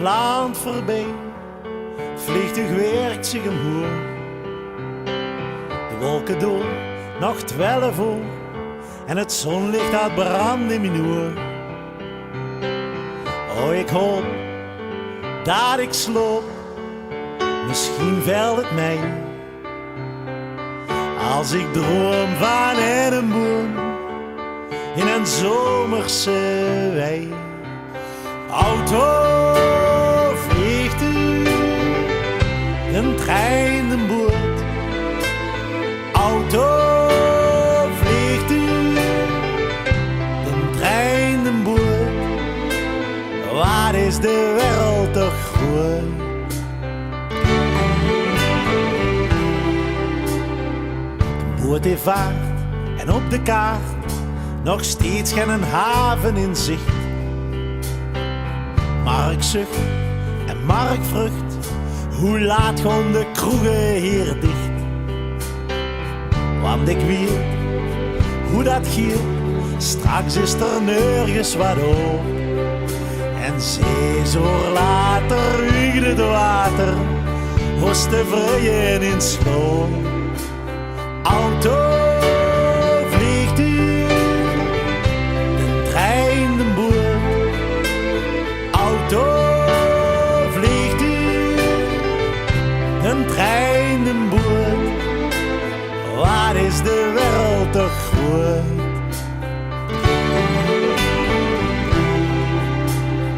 land voorbij. Het vliegtuig werkt zich omhoog. De wolken door, nog 12 uur. En het zonlicht uit brand in mijn oor. Oh, ik hoop dat ik sloop. Misschien valt het mij. Als ik droom van een boom in een zomerse wei. Auto, vliegtuig, een trein, een boot. Auto, vliegtuig, een trein, een boot. Wat is de wereld toch groot? De boot heeft vaart en op de kaart nog steeds geen haven in zicht. Mark zucht en Mark vrucht, hoe laat gaan de kroegen hier dicht? Want ik weet hoe dat gaat, straks is er nergens wat op. En 6 uur later uigt het water, was te vrijen in sloop. Auto, vliegtuig, een trein, een boot. Auto, vliegtuig, een trein, een boot. Wat is de wereld toch groot?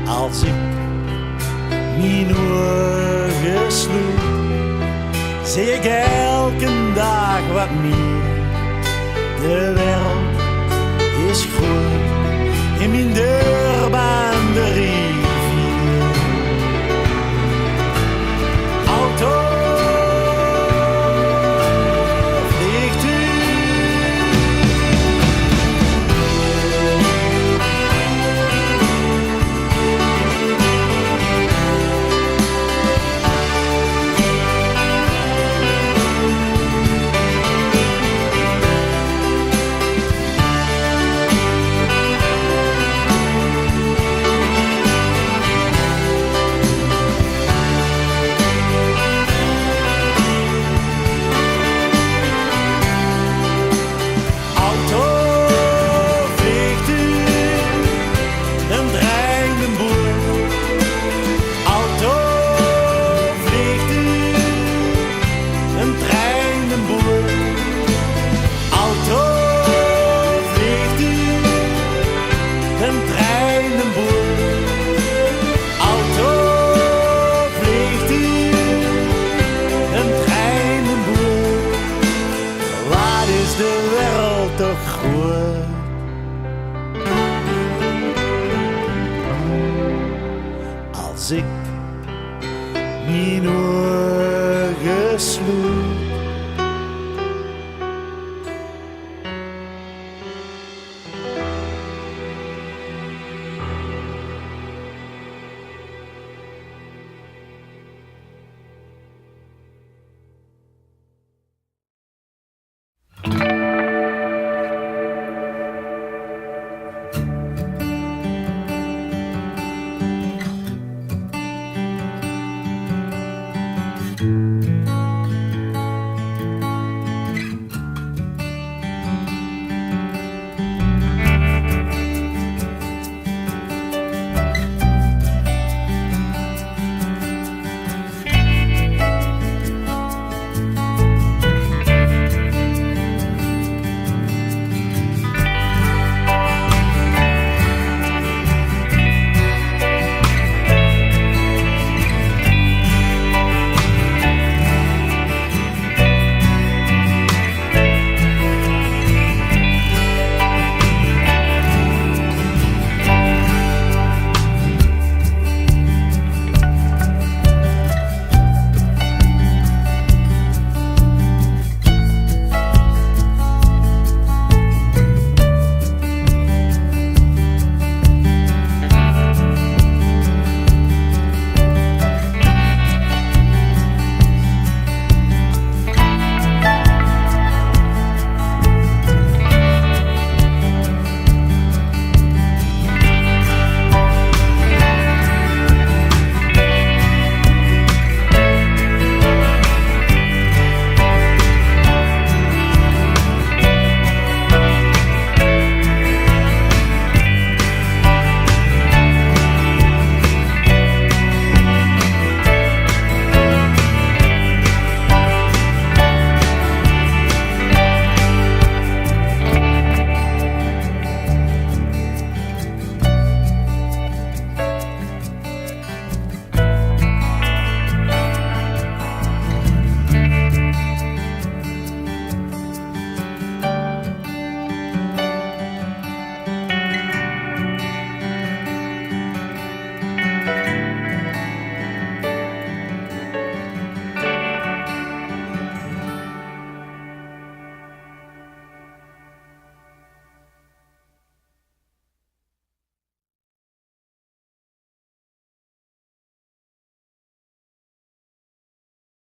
Als ik mijn ogen sloeg, zie ik elke dag wat meer. De wereld is groot in mijn deurbaan de rivier. Auto, de wereld toch groot? Als ik mijn ogen sloeg,